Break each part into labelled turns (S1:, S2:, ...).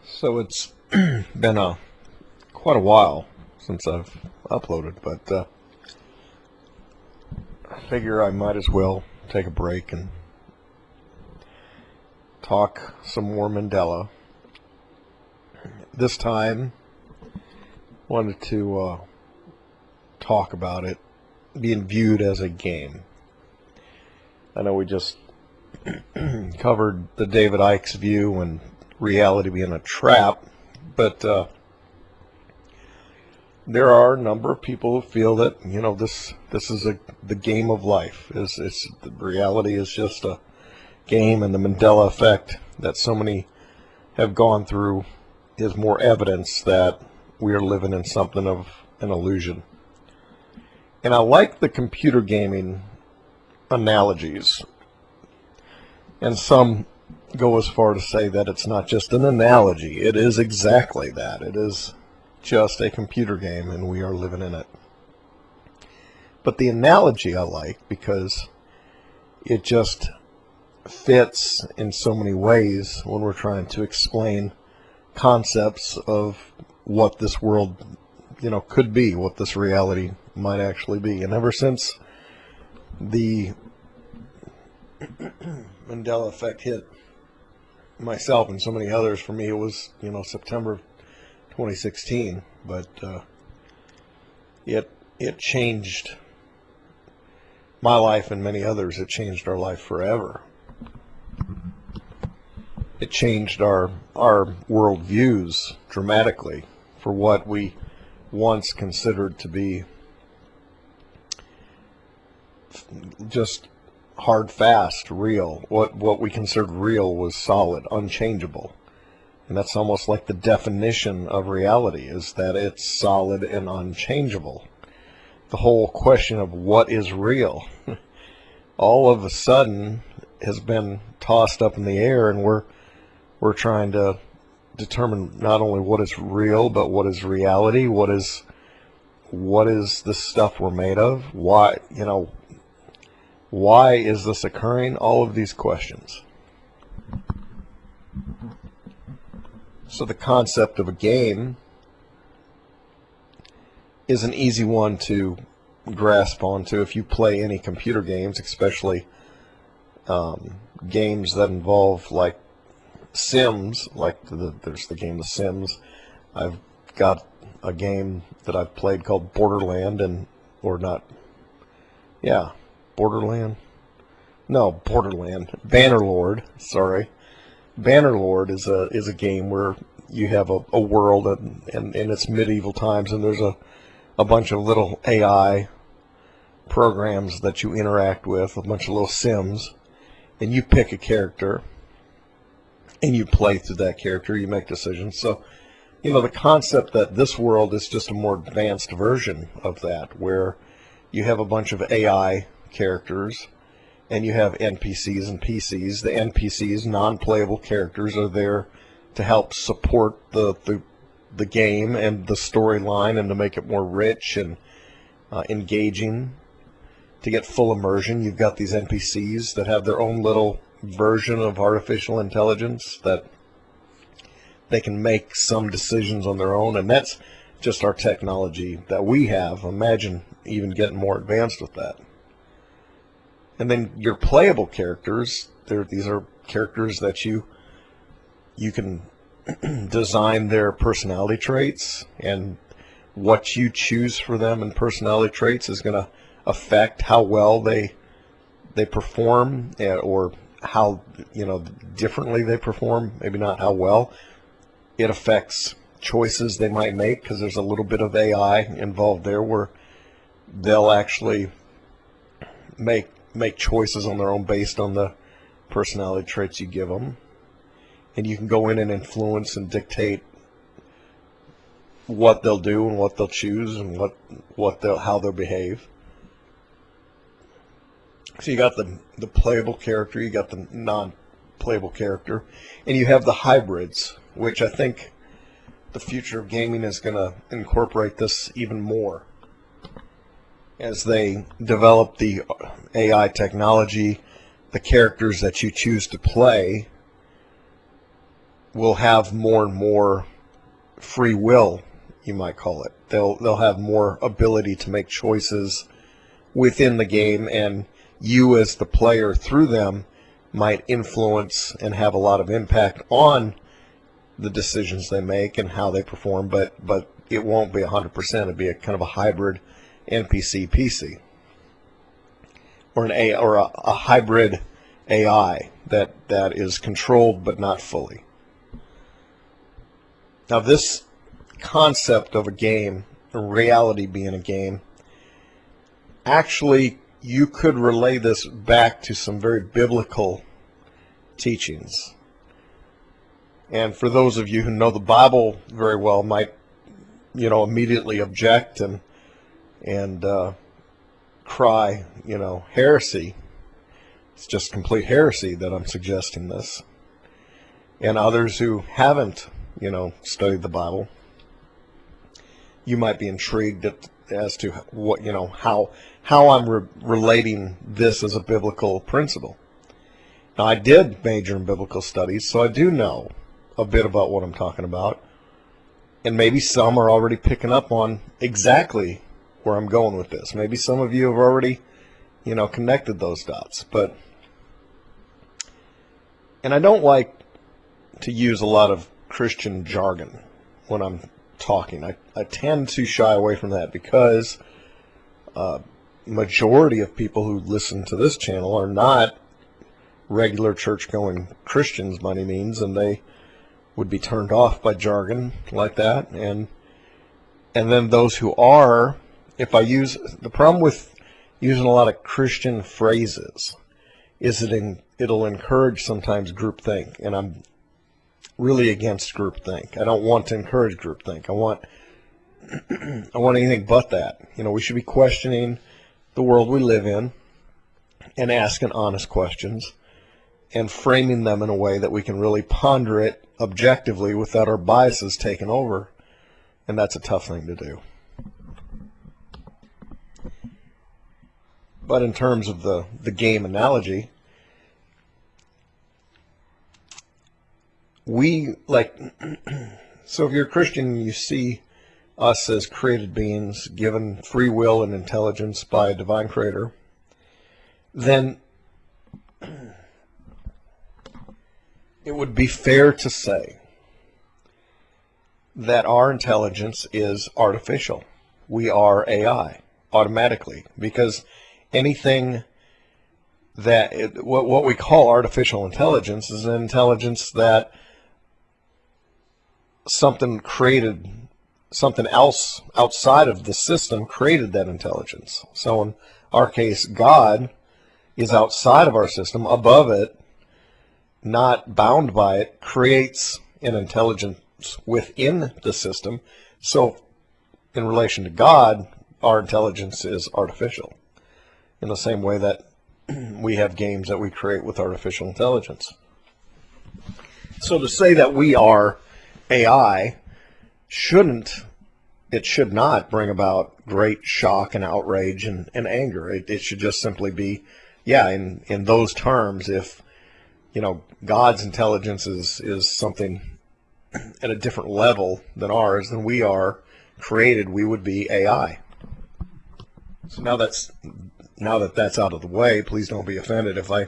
S1: So it's been quite a while since I've uploaded, but I figure I might as well take a break and talk some more Mandela. This time, wanted to talk about it being viewed as a game. I know we just covered the David Icke's view and reality being a trap, but there are a number of people who feel that this is the game of life. The reality is just a game, and the Mandela effect that so many have gone through is more evidence that we are living in something of an illusion. And I like the computer gaming analogies, and some go as far to say that it's not just an analogy. It is exactly that. It is just a computer game, and we are living in it. But the analogy I like because it just fits in so many ways when we're trying to explain concepts of what this world could be, what this reality might actually be. And ever since the Mandela effect hit myself and so many others, for me it was September 2016, but it changed my life and many others. It changed our life forever. It changed our world views dramatically for what we once considered to be just hard, fast, real. What we considered real was solid, unchangeable. And that's almost like the definition of reality, is that it's solid and unchangeable. The whole question of what is real all of a sudden has been tossed up in the air, and we're trying to determine not only what is real, but what is reality, what is the stuff we're made of, why is this occurring? All of these questions. So the concept of a game is an easy one to grasp onto if you play any computer games, especially games that involve like Sims, there's the game The Sims. I've got a game that I've played called Borderland, Borderland. Bannerlord. Sorry, Bannerlord is a game where you have a world and it's medieval times, and there's a bunch of little AI programs that you interact with, a bunch of little Sims, and you pick a character and you play through that character. You make decisions. So the concept that this world is just a more advanced version of that, where you have a bunch of AI characters and you have NPCs and PCs. The NPCs, non-playable characters, are there to help support the game and the storyline, and to make it more rich and engaging, to get full immersion. You've got these NPCs that have their own little version of artificial intelligence that they can make some decisions on their own, and that's just our technology that we have. Imagine even getting more advanced with that. And then your playable characters, these are characters that you can design their personality traits, and what you choose for them in personality traits is going to affect how well they perform, or how differently they perform. Maybe not how well. It affects choices they might make, because there's a little bit of AI involved there, where they'll actually make choices on their own based on the personality traits you give them. And you can go in and influence and dictate what they'll do and what they'll choose and how they'll behave. So you got the playable character, you got the non-playable character, and you have the hybrids, which I think the future of gaming is going to incorporate this even more as they develop the AI technology. The characters that you choose to play will have more and more free will, you might call it. They'll have more ability to make choices within the game, and you as the player through them might influence and have a lot of impact on the decisions they make and how they perform, but it won't be 100%. It'll be a kind of a hybrid NPC PC, or a hybrid AI that is controlled but not fully. Now, this concept of a game, reality being a game, actually you could relay this back to some very biblical teachings. And for those of you who know the Bible very well, might immediately object and cry, heresy. It's just complete heresy that I'm suggesting this. And others who haven't, studied the Bible, you might be intrigued as to what, how I'm relating this as a biblical principle. Now, I did major in biblical studies, so I do know a bit about what I'm talking about. And maybe some are already picking up on exactly where I'm going with this. Maybe some of you have already, connected those dots. And I don't like to use a lot of Christian jargon when I'm talking. I tend to shy away from that because majority of people who listen to this channel are not regular church-going Christians by any means, and they would be turned off by jargon like that. And then those who are, if I use, the problem with using a lot of Christian phrases is it'll encourage sometimes groupthink, and I'm really against groupthink. I don't want to encourage groupthink. I want anything but that. We should be questioning the world we live in and asking honest questions and framing them in a way that we can really ponder it objectively without our biases taking over. And that's a tough thing to do. But in terms of the game analogy, so if you're a Christian and you see us as created beings given free will and intelligence by a divine creator, then it would be fair to say that our intelligence is artificial. We are AI automatically, because anything what we call artificial intelligence is an intelligence that something else outside of the system created that intelligence. So in our case, God is outside of our system, above it, not bound by it, creates an intelligence within the system. So in relation to God, our intelligence is artificial, in the same way that we have games that we create with artificial intelligence. So to say that we are AI should not bring about great shock and outrage and anger. It should just simply be, in those terms, if God's intelligence is something at a different level than ours, than we are created, we would be AI. So now that that's out of the way, please don't be offended if I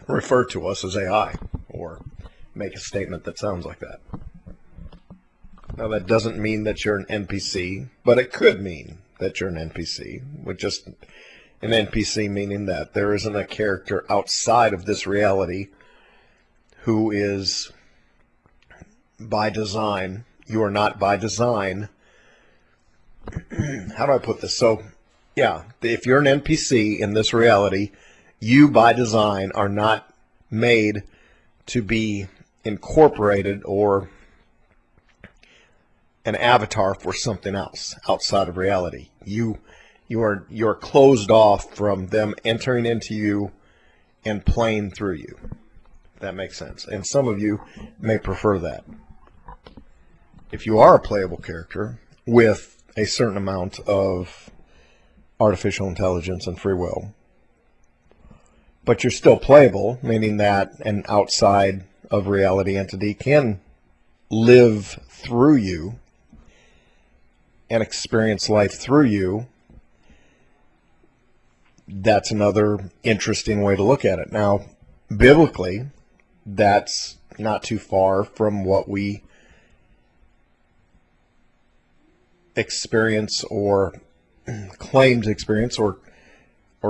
S1: refer to us as AI or make a statement that sounds like that. Now, that doesn't mean that you're an NPC, but it could mean that you're an NPC, with just an NPC meaning that there isn't a character outside of this reality who is by design. You are not by design. How do I put this? So, if you're an NPC in this reality, you by design are not made to be incorporated or an avatar for something else outside of reality. You're closed off from them entering into you and playing through you. If that makes sense. And some of you may prefer that. If you are a playable character with a certain amount of artificial intelligence and free will, but you're still playable, meaning that an outside of reality entity can live through you and experience life through you, that's another interesting way to look at it. Now, biblically, that's not too far from what we experience or claim to experience or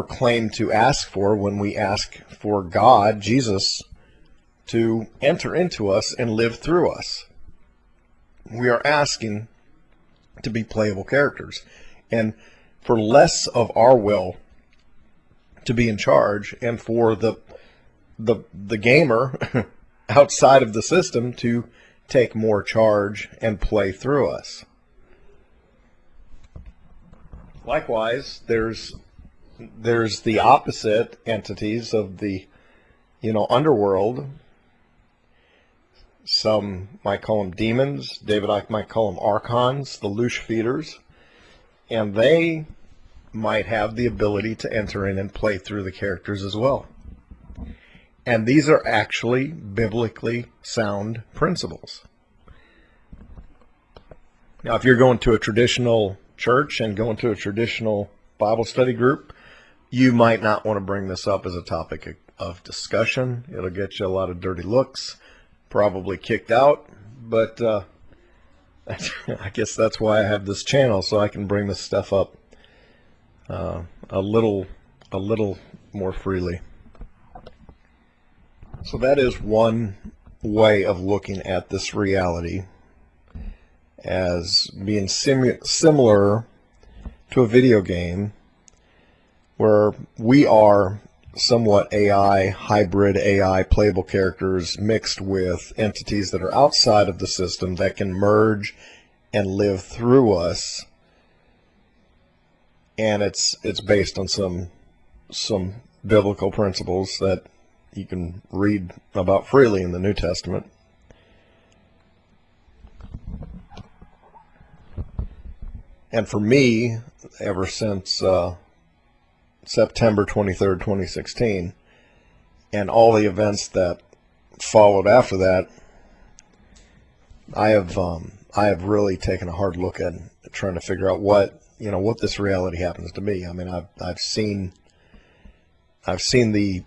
S1: claim to ask for when we ask for God, Jesus, to enter into us and live through us. We are asking to be playable characters, and for less of our will to be in charge, and for the gamer outside of the system to take more charge and play through us. Likewise, there's the opposite entities of the underworld. Some might call them demons. David Icke might call them archons, the louche feeders, and they might have the ability to enter in and play through the characters as well. And these are actually biblically sound principles. Now, if you're going to a traditional church and going to a traditional Bible study group, you might not want to bring this up as a topic of discussion. It'll get you a lot of dirty looks, probably kicked out, but I guess that's why I have this channel, so I can bring this stuff up a little more freely. So that is one way of looking at this reality, as being similar to a video game where we are somewhat AI, hybrid AI playable characters mixed with entities that are outside of the system that can merge and live through us. And it's based on some biblical principles that you can read about freely in the New Testament. And for me, ever since September 23rd, 2016, and all the events that followed after that, I have really taken a hard look at trying to figure out what this reality happens to me. I mean, I've seen the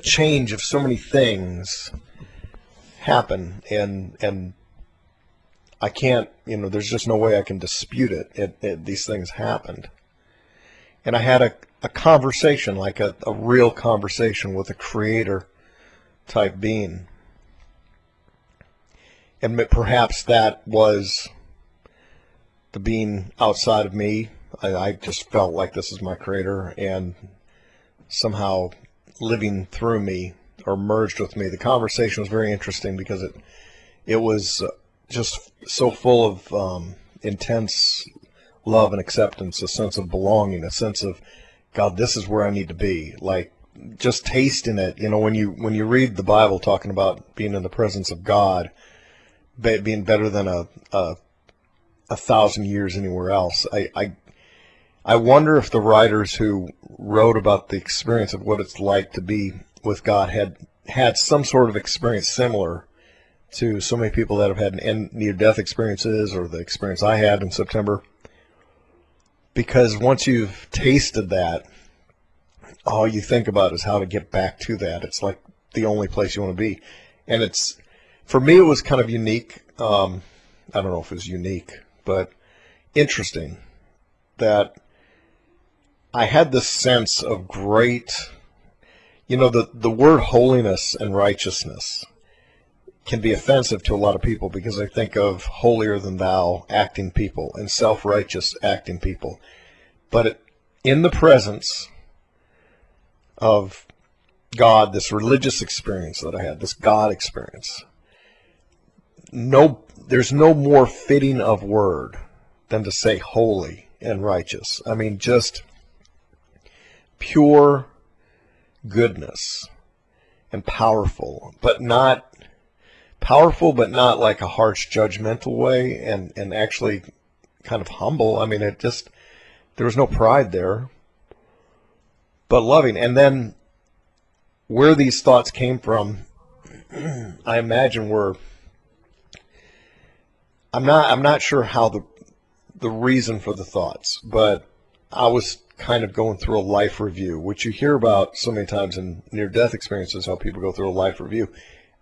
S1: change of so many things happen, and I can't, there's just no way I can dispute it. These things happened. And I had a conversation, like a real conversation with a creator type being. And perhaps that was the being outside of me. I just felt like this is my creator, and somehow living through me or merged with me. The conversation was very interesting because it was just so full of intense love and acceptance, a sense of belonging, a sense of, God, this is where I need to be. Like, just tasting it. When you read the Bible talking about being in the presence of God, being better than a 1,000 years anywhere else, I wonder if the writers who wrote about the experience of what it's like to be with God had some sort of experience similar to so many people that have had near-death experiences, or the experience I had in September. Because once you've tasted that, all you think about is how to get back to that. It's like the only place you want to be. And for me, it was kind of unique. I don't know if it was unique, but interesting that I had this sense of great, the word holiness and righteousness can be offensive to a lot of people, because they think of holier than thou acting people and self-righteous acting people. But in the presence of God, this religious experience that I had, this God experience, there's no more fitting of word than to say holy and righteous. I mean, just pure goodness and powerful, but not like a harsh judgmental way, and actually kind of humble. I mean, there was no pride there, but loving. And then where these thoughts came from I imagine I'm not sure how the reason for the thoughts, but I was kind of going through a life review, which you hear about so many times in near-death experiences, how people go through a life review.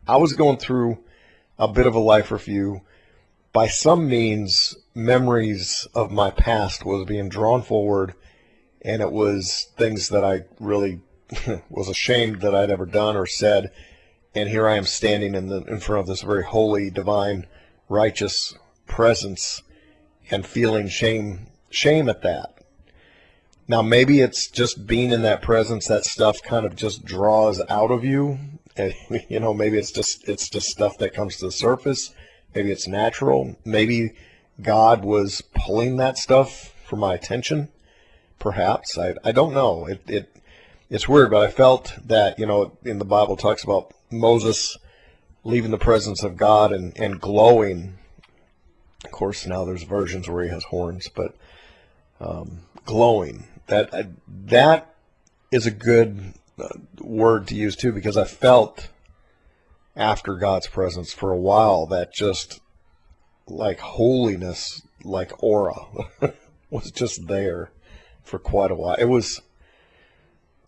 S1: I was going through a bit of a life review. By some means, memories of my past was being drawn forward, and it was things that I really was ashamed that I'd ever done or said. And here I am standing in front of this very holy, divine, righteous presence and feeling shame at that. Now maybe it's just being in that presence, that stuff kind of just draws out of you. And, maybe it's just stuff that comes to the surface. Maybe it's natural. Maybe God was pulling that stuff for my attention. Perhaps. I don't know. It's weird, but I felt that, in the Bible it talks about Moses leaving the presence of God and glowing. Of course, now there's versions where he has horns, but glowing. That is a good word to use too, because I felt after God's presence for a while that just like holiness, like aura, was just there for quite a while. It's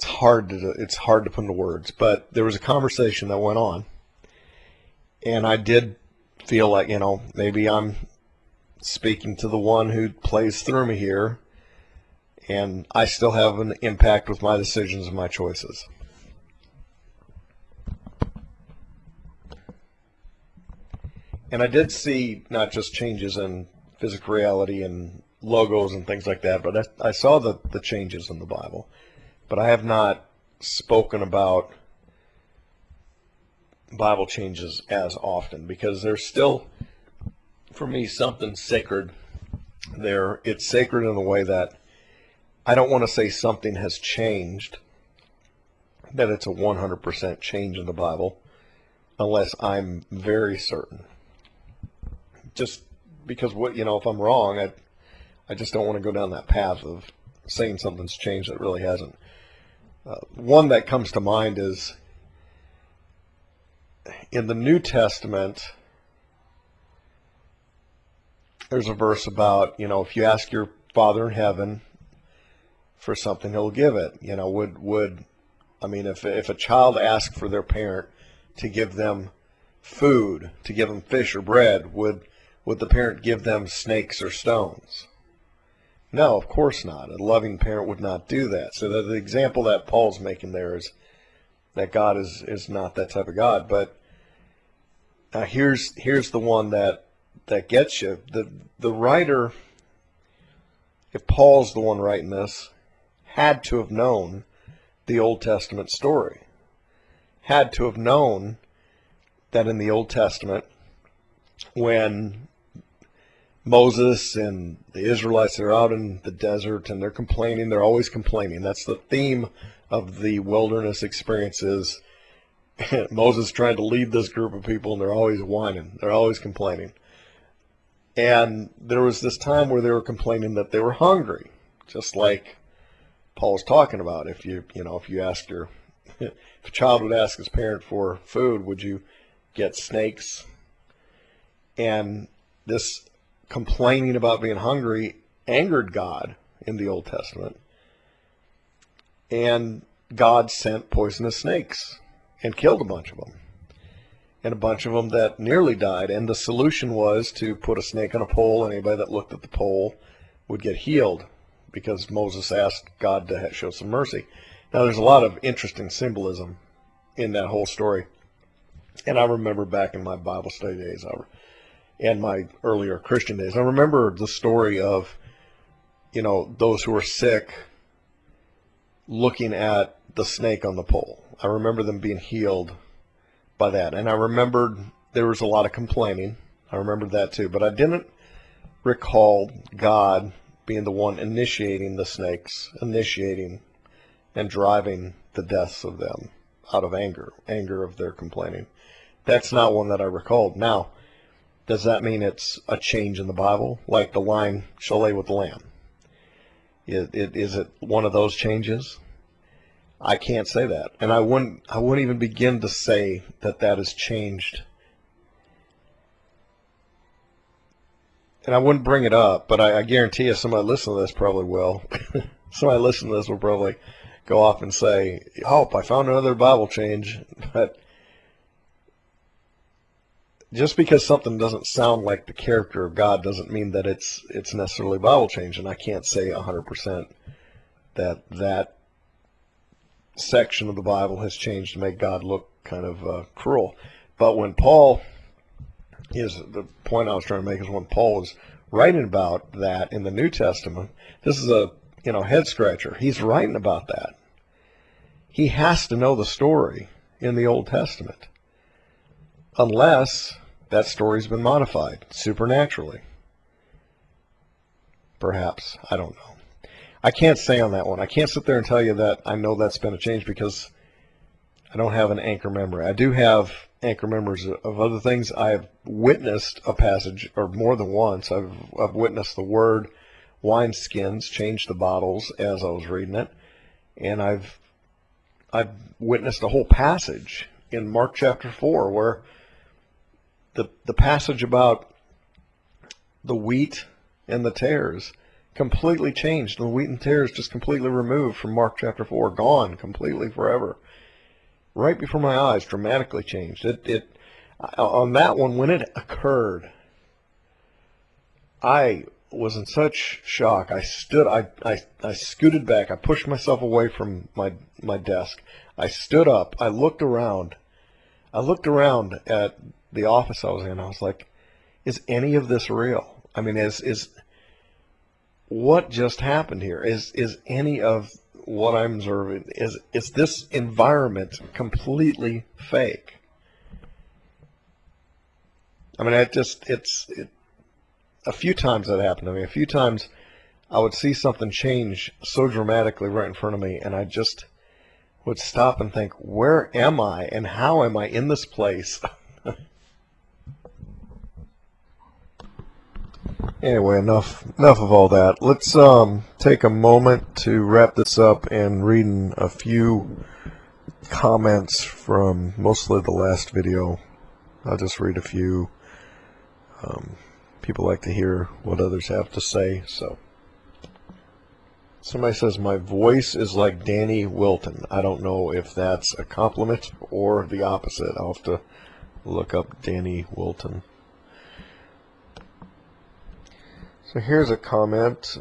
S1: hard to put into words, but there was a conversation that went on, and I did feel like, maybe I'm speaking to the one who plays through me here, and I still have an impact with my decisions and my choices. And I did see not just changes in physical reality and logos and things like that, but I saw the changes in the Bible. But I have not spoken about Bible changes as often, because there's still, for me, something sacred there. It's sacred in the way that I don't want to say something has changed, that it's a 100% change in the Bible, unless I'm very certain. Just because if I'm wrong, I just don't want to go down that path of saying something's changed that really hasn't. One that comes to mind is in the New Testament, there's a verse about, if you ask your Father in heaven for something, he'll give it. If a child asks for their parent to give them food, to give them fish or bread, would the parent give them snakes or stones? No, of course not. A loving parent would not do that. So the example that Paul's making there is that God is not that type of God. But here's the one that gets you. The writer, if Paul's the one writing this, had to have known the Old Testament story. Had to have known that in the Old Testament, when Moses and the Israelites are out in the desert and they're complaining. They're always complaining. That's the theme of the wilderness experiences. Moses trying to lead this group of people, and they're always whining. They're always complaining. And there was this time where they were complaining that they were hungry, just like Paul's talking about. If you ask if a child would ask his parent for food, would you get snakes? And this complaining about being hungry angered God in the Old Testament. And God sent poisonous snakes and killed a bunch of them. And a bunch of them that nearly died. And the solution was to put a snake on a pole, and anybody that looked at the pole would get healed, because Moses asked God to show some mercy. Now, there's a lot of interesting symbolism in that whole story. And I remember back in my Bible study days, and my earlier Christian days, I remember the story of, those who were sick looking at the snake on the pole. I remember them being healed by that. And I remembered there was a lot of complaining. I remembered that too. But I didn't recall God being the one initiating the snakes, initiating and driving the deaths of them out of anger of their complaining. That's not one that I recalled. Now, does that mean it's a change in the Bible, like the lion shall lay with the lamb? Is it one of those changes? I can't say that, and I wouldn't even begin to say that that has changed. And I wouldn't bring it up, but I guarantee you somebody listening to this probably will. Somebody listening to this will probably go off and say, "Oh, I found another Bible change." But just because something doesn't sound like the character of God doesn't mean that it's necessarily Bible change. And I can't say 100% that that section of the Bible has changed to make God look kind of cruel. But when Paul the point I was trying to make is when Paul was writing about that in the New Testament, this is a head scratcher. He's writing about that. He has to know the story in the Old Testament, unless that story's been modified supernaturally. Perhaps. I don't know. I can't say on that one. I can't sit there and tell you that I know that's been a change because I don't have an anchor memory. I do have anchor memories of other things. I've witnessed a passage, or more than once. I've witnessed the word wineskins change the bottles as I was reading it, and I've witnessed a whole passage in Mark chapter 4 where the passage about the wheat and the tares completely changed. The wheat and tares just completely removed from Mark chapter 4, gone completely forever. Right before my eyes, dramatically changed. On that one, when it occurred, I was in such shock. I scooted back. I pushed myself away from my desk. I stood up. I looked around. At the office I was in. I was like, is any of this real? I mean, is what just happened here? Is any of what I'm observing, is this environment completely fake? I mean, a few times that happened to me. A few times I would see something change so dramatically right in front of me, and I just would stop and think, where am I and how am I in this place? Anyway, enough of all that. Let's take a moment to wrap this up and reading a few comments from mostly the last video. I'll just read a few. People like to hear what others have to say. So, somebody says, my voice is like Danny Wilton. I don't know if that's a compliment or the opposite. I'll have to look up Danny Wilton. So here's a comment.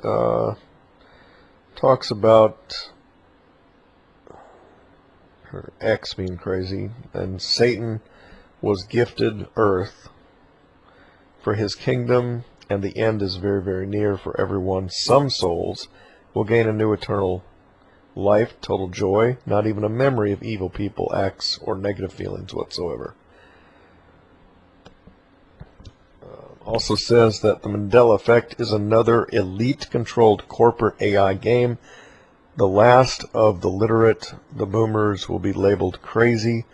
S1: Talks about her ex being crazy, and Satan was gifted earth for his kingdom, and the end is very, very near for everyone. Some souls will gain a new eternal life, total joy, not even a memory of evil people, acts, or negative feelings whatsoever. Also says that the Mandela effect is another elite-controlled corporate AI game. The last of the literate, the boomers, will be labeled crazy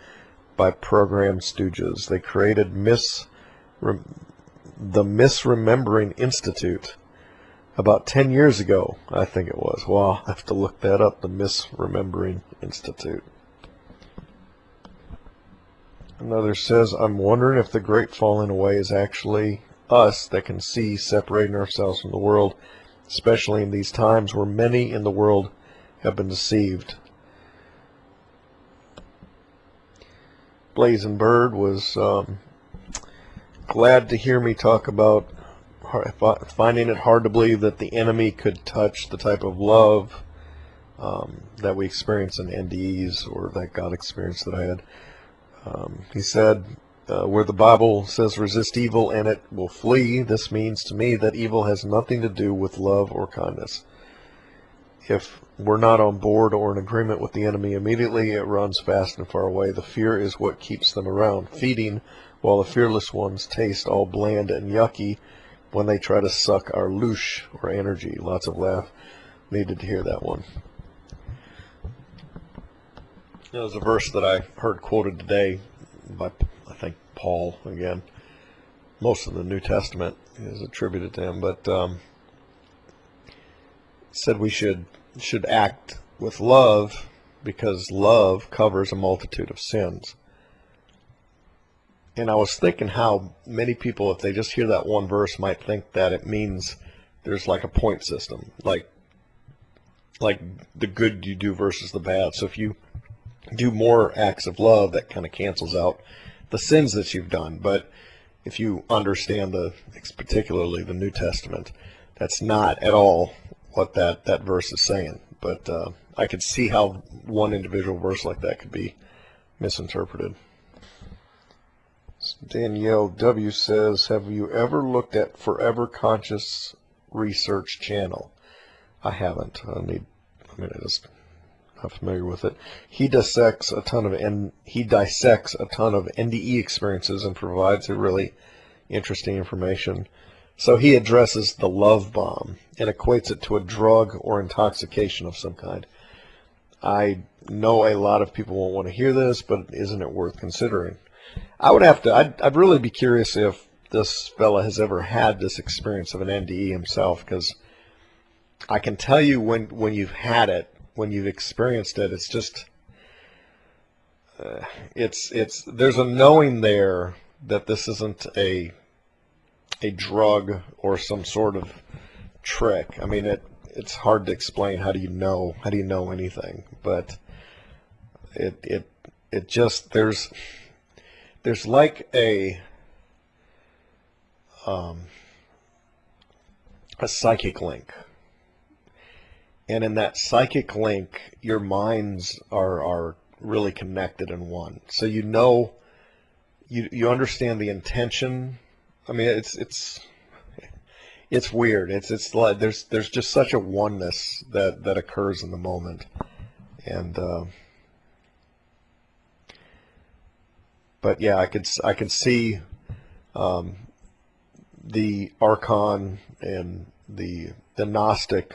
S1: by program stooges. They created the Misremembering Institute about 10 years ago, I think it was. Well, I'll have to look that up, the Misremembering Institute. Another says, I'm wondering if the great falling away is actually us that can see separating ourselves from the world, especially in these times where many in the world have been deceived. Blazing Bird was glad to hear me talk about finding it hard to believe that the enemy could touch the type of love that we experience in NDEs, or that God experienced that I had. He said, where the Bible says resist evil and it will flee, this means to me that evil has nothing to do with love or kindness. If we're not on board or in agreement with the enemy immediately, it runs fast and far away. The fear is what keeps them around, feeding, while the fearless ones taste all bland and yucky when they try to suck our loosh, or energy. Lots of laugh. Needed to hear that one. There's a verse that I heard quoted today by, I think, Paul again. Most of the New Testament is attributed to him, but said we should act with love because love covers a multitude of sins. And I was thinking how many people, if they just hear that one verse, might think that it means there's like a point system, like the good you do versus the bad. So if you do more acts of love, that kind of cancels out the sins that you've done. But if you understand particularly the New Testament, that's not at all what that verse is saying. But I could see how one individual verse like that could be misinterpreted. Danielle W. says, have you ever looked at Forever Conscious Research Channel? I haven't. I just not familiar with it. He dissects a ton of NDE experiences and provides a really interesting information. So he addresses the love bomb and equates it to a drug or intoxication of some kind. I know a lot of people won't want to hear this, but isn't it worth considering? I'd really be curious if this fella has ever had this experience of an NDE himself, because I can tell you when you've had it, when you've experienced it, it's just, there's a knowing there that this isn't a drug or some sort of trick. I mean, it's hard to explain. How do you know anything? But it just, there's like a psychic link. And in that psychic link, your minds are really connected in one. So you you understand the intention. I mean, it's weird. It's like there's just such a oneness that occurs in the moment. And but yeah, I could see the Archon and the Gnostic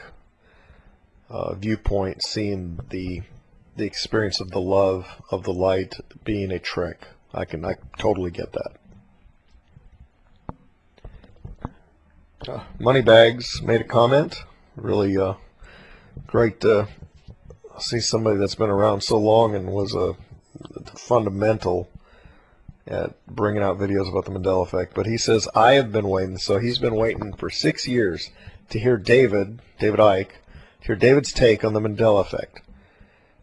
S1: viewpoint, seeing the experience of the love of the light being a trick. I totally get that. Moneybags made a comment. Really great to see somebody that's been around so long and was a fundamental at bringing out videos about the Mandela effect. But he says, I have been waiting. So he's been waiting for 6 years to hear David Icke, to hear David's take on the Mandela effect.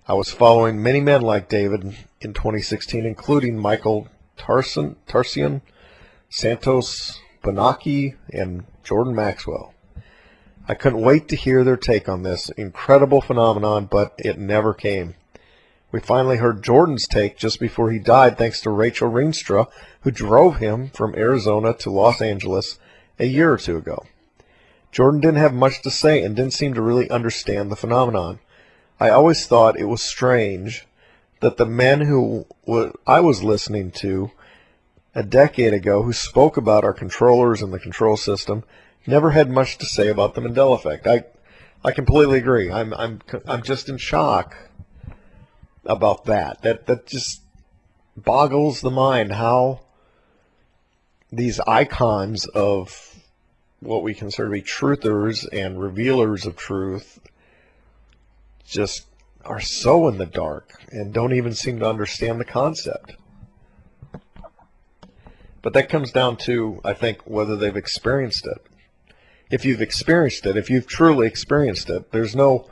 S1: I was following many men like David in 2016, including Michael Tarsian, Santos Bonacci, and Jordan Maxwell. I couldn't wait to hear their take on this incredible phenomenon, but it never came. We finally heard Jordan's take just before he died, thanks to Rachel Reenstra, who drove him from Arizona to Los Angeles a year or two ago. Jordan didn't have much to say and didn't seem to really understand the phenomenon. I always thought it was strange that the men who I was listening to a decade ago, who spoke about our controllers and the control system, never had much to say about the Mandela effect. I completely agree. I'm just in shock about that. That just boggles the mind, how these icons of what we consider to be truthers and revealers of truth just are so in the dark and don't even seem to understand the concept. But that comes down to, I think, whether they've experienced it. If you've experienced it, if you've truly experienced it, there's no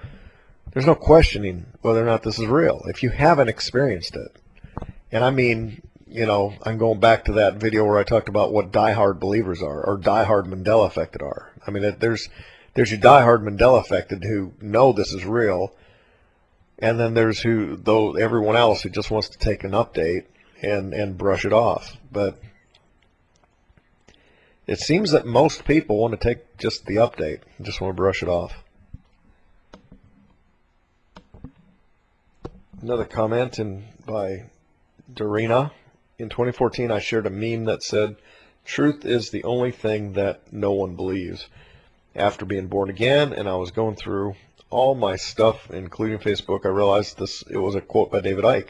S1: questioning whether or not this is real. If you haven't experienced it, and I mean, I'm going back to that video where I talked about what diehard believers are, or diehard Mandela affected are. I mean, there's your diehard Mandela affected who know this is real, and then there's everyone else who just wants to take an update and brush it off. But it seems that most people want to take just the update and just want to brush it off. Another comment by Dorina. In 2014, I shared a meme that said, "Truth is the only thing that no one believes." After being born again, and I was going through all my stuff, including Facebook, I realized it was a quote by David Icke,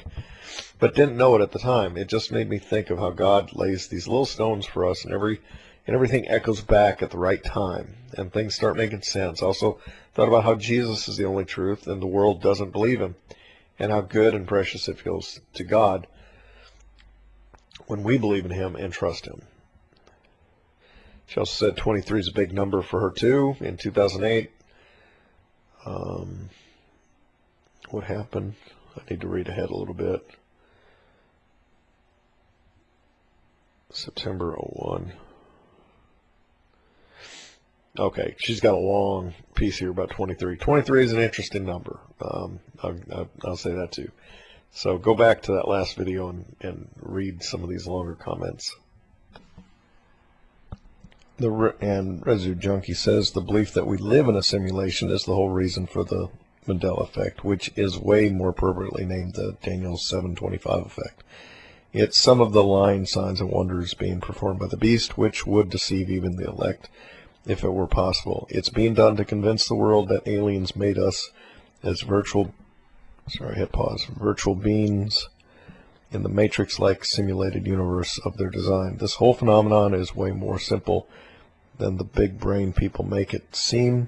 S1: but didn't know it at the time. It just made me think of how God lays these little stones for us, and everything echoes back at the right time, and things start making sense. Also thought about how Jesus is the only truth, and the world doesn't believe him. and how good and precious it feels to God when we believe in Him and trust Him. She also said 23 is a big number for her too. In 2008, what happened? I need to read ahead a little bit. September 01. Okay, she's got a long piece here about 23. 23 is an interesting number. I'll say that too. So go back to that last video and read some of these longer comments. And Residue Junkie says the belief that we live in a simulation is the whole reason for the Mandela effect, which is way more appropriately named the Daniel 7:25 effect. It's some of the lying signs and wonders being performed by the beast, which would deceive even the elect if it were possible. It's being done to convince the world that aliens made us as virtual beings in the Matrix-like simulated universe of their design. This whole phenomenon is way more simple than the big brain people make it seem.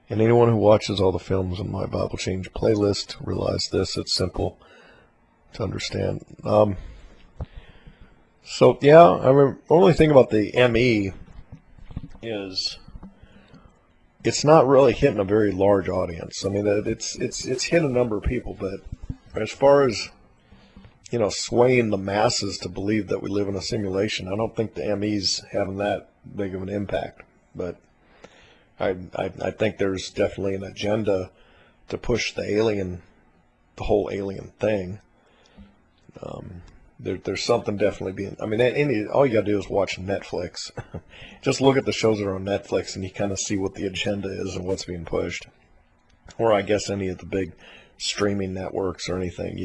S1: And anyone who watches all the films in my Bible Change playlist realize this. It's simple to understand. So yeah, I mean, the only thing about the ME is it's not really hitting a very large audience. I mean, it's hit a number of people, but as far as, you know, swaying the masses to believe that we live in a simulation, I don't think the ME's having that big of an impact. But I think there's definitely an agenda to push the whole alien thing. There's something definitely being, I mean, all you gotta do is watch Netflix. Just look at the shows that are on Netflix and you kind of see what the agenda is and what's being pushed. Or I guess any of the big streaming networks or anything.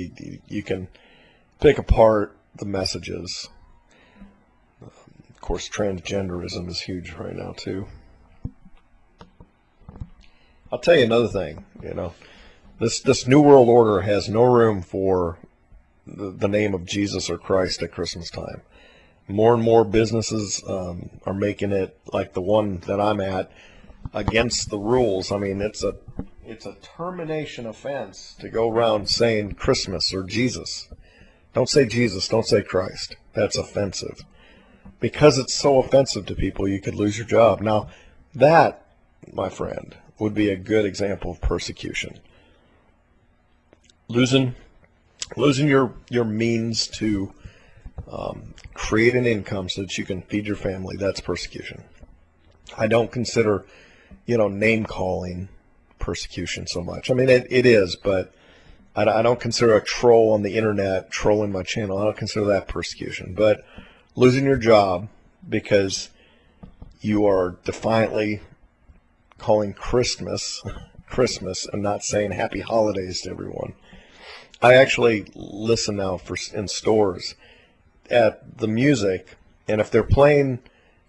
S1: You can pick apart the messages. Of course, transgenderism is huge right now too. I'll tell you another thing, you know, this New World Order has no room for the name of Jesus or Christ at Christmas time. More and more businesses are making it, like the one that I'm at, against the rules. I mean, it's a termination offense to go around saying Christmas or Jesus. Don't say Jesus, don't say Christ. That's offensive. Because it's so offensive to people, you could lose your job. Now, that, my friend, would be a good example of persecution. Losing your means to create an income so that you can feed your family, that's persecution. I don't consider, you know, name calling persecution so much. I mean, it is, but I don't consider a troll on the internet trolling my channel. I don't consider that persecution. But losing your job because you are defiantly calling Christmas and not saying happy holidays to everyone. I actually listen now in stores at the music, and if they're playing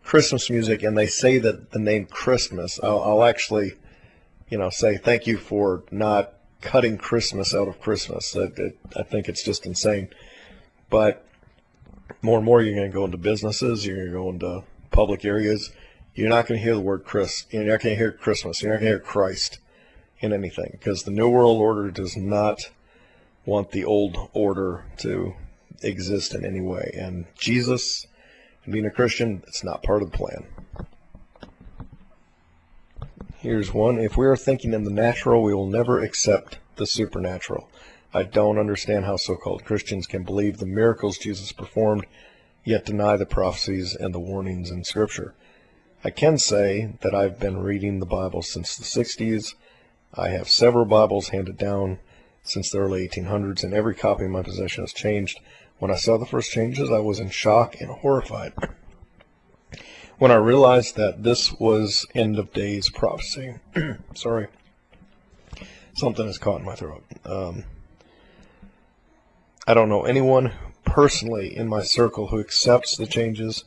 S1: Christmas music and they say that the name Christmas, I'll actually, you know, say thank you for not cutting Christmas out of Christmas. I think it's just insane. But more and more, you're going to go into businesses, you're going to go into public areas. You're not going to hear the word you're not going to hear Christmas. You're not going to hear Christ in anything, because the New World Order does not want the old order to exist in any way. And Jesus and being a Christian, it's not part of the plan. Here's one. If we are thinking in the natural, we will never accept the supernatural. I don't understand how so-called Christians can believe the miracles Jesus performed, yet deny the prophecies and the warnings in Scripture. I can say that I've been reading the Bible since the 60s. I have several Bibles handed down since the early 1800s, and every copy in my possession has changed. When I saw the first changes, I was in shock and horrified. When I realized that this was end of days prophecy. Sorry. Something is caught in my throat. I don't know anyone personally in my circle who accepts the changes.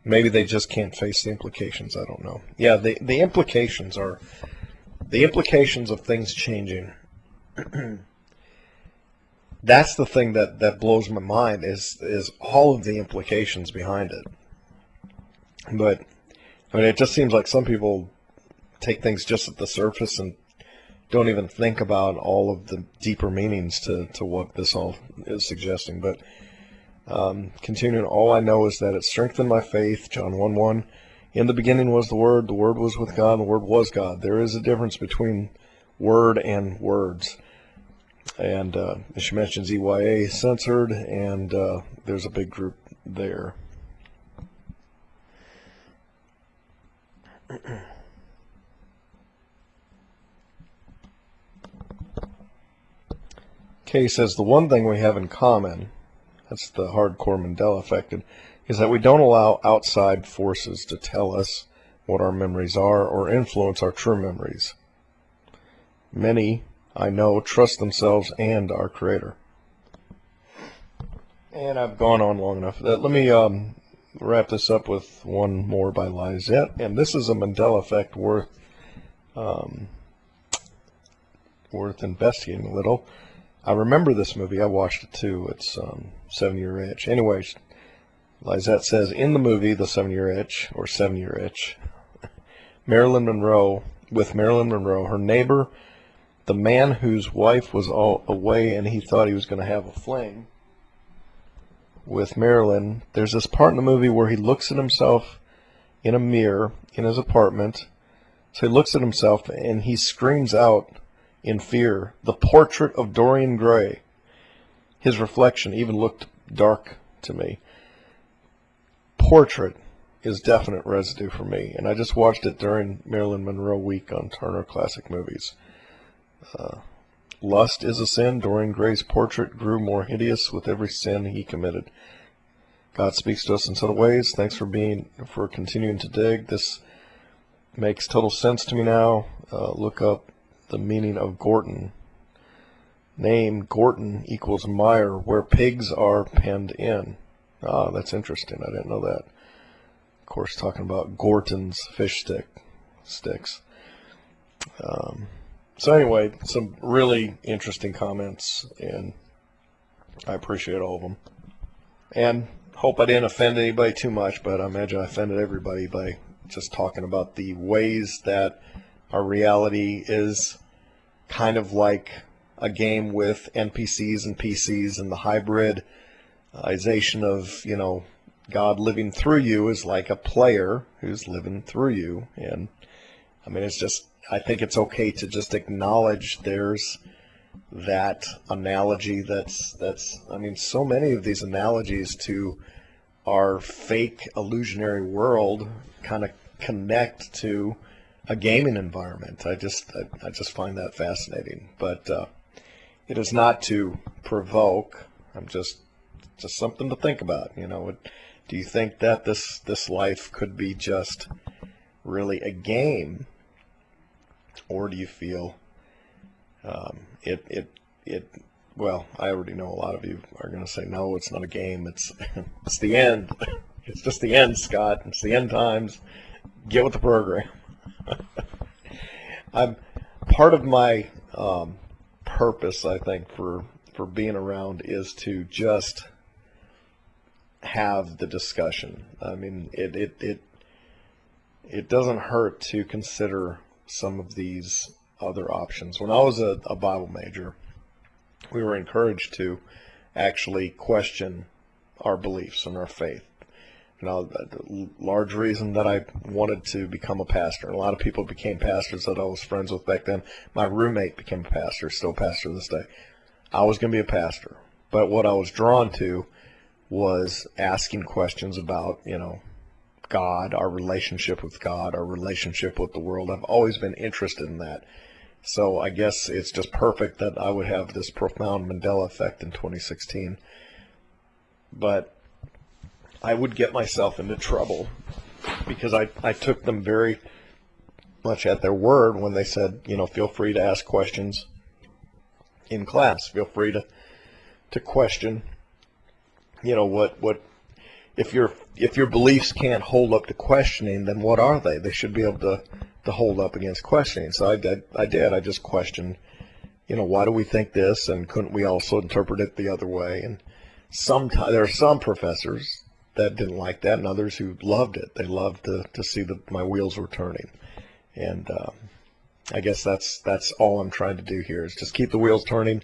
S1: Maybe they just can't face the implications. I don't know. Yeah, the implications are the implications of things changing. That's the thing that blows my mind is all of the implications behind it. But I mean, it just seems like some people take things just at the surface and don't even think about all of the deeper meanings to what this all is suggesting. But continuing, all I know is that it strengthened my faith. John 1:1. In the beginning was the Word was with God, and the Word was God. There is a difference between word and words. And she mentions EYA censored, and there's a big group there. Kay says the one thing we have in common, that's the hardcore Mandela effect, is that we don't allow outside forces to tell us what our memories are or influence our true memories. Many, I know, trust themselves and our Creator. And I've gone on long enough. Let me wrap this up with one more by Lizette. And this is a Mandela effect worth investigating a little. I remember this movie. I watched it too. It's 7-Year Itch. Anyways, Lizette says, in the movie, The 7-Year Itch, or 7-Year Itch, Marilyn Monroe, her neighbor, the man whose wife was all away and he thought he was going to have a fling with Marilyn, there's this part in the movie where he looks at himself in a mirror in his apartment. So he looks at himself and he screams out in fear, the portrait of Dorian Gray. His reflection even looked dark to me. Portrait is definite residue for me, and I just watched it during Marilyn Monroe week on Turner Classic Movies. Lust is a sin. Dorian Gray's portrait grew more hideous with every sin he committed. God speaks to us in subtle ways. Thanks for continuing to dig. This makes total sense to me now. Look up the meaning of Gorton. Name Gorton equals mire, where pigs are penned in. Ah, that's interesting. I didn't know that. Of course, talking about Gorton's fish sticks. So anyway, some really interesting comments, and I appreciate all of them. And hope I didn't offend anybody too much, but I imagine I offended everybody by just talking about the ways that our reality is kind of like a game with NPCs and PCs, and the hybridization of, God living through you is like a player who's living through you. And I mean, I think it's okay to just acknowledge there's that analogy that's so many of these analogies to our fake illusionary world kind of connect to a gaming environment. I just find that fascinating. But it is not to provoke. I'm just something to think about. Do you think that this life could be just really a game? Or do you feel well, I already know a lot of you are going to say, no, it's not a game. It's the end. It's just the end, Scott. It's the end times. Get with the program. Part of my purpose, I think, for being around is to just have the discussion. I mean, it doesn't hurt to consider some of these other options. When I was a Bible major, we were encouraged to actually question our beliefs and our faith. The large reason that I wanted to become a pastor, and a lot of people became pastors that I was friends with back then. My roommate became a pastor, still a pastor to this day. I was going to be a pastor, but what I was drawn to was asking questions about, God, our relationship with God, our relationship with the world. I've always been interested in that. So I guess it's just perfect that I would have this profound Mandela effect in 2016. But I would get myself into trouble because I took them very much at their word when they said, feel free to ask questions in class. Feel free to question, what if your beliefs can't hold up to questioning, then what are they? They should be able to hold up against questioning. So I did. I just questioned, why do we think this, and couldn't we also interpret it the other way? And there are some professors that didn't like that, and others who loved it. They loved to see that my wheels were turning. And I guess that's all I'm trying to do here is just keep the wheels turning,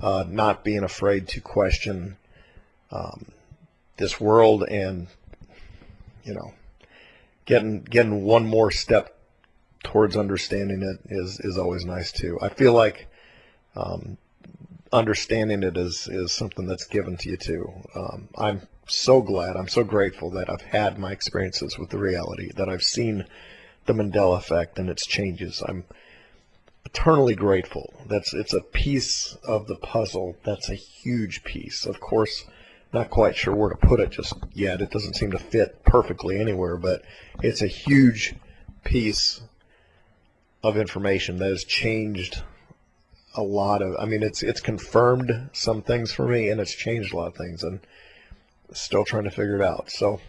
S1: not being afraid to question this world, and you know, getting one more step towards understanding it is always nice too. I feel like understanding it is something that's given to you too. I'm so glad, I'm so grateful that I've had my experiences with the reality, that I've seen the Mandela effect and its changes. I'm eternally grateful. It's a piece of the puzzle that's a huge piece. Of course, not quite sure where to put it just yet. It doesn't seem to fit perfectly anywhere, but it's a huge piece of information that has changed a lot of, I mean, it's confirmed some things for me, and it's changed a lot of things, and still trying to figure it out. So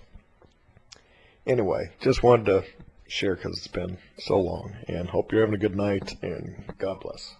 S1: anyway, just wanted to share because it's been so long, and hope you're having a good night, and God bless.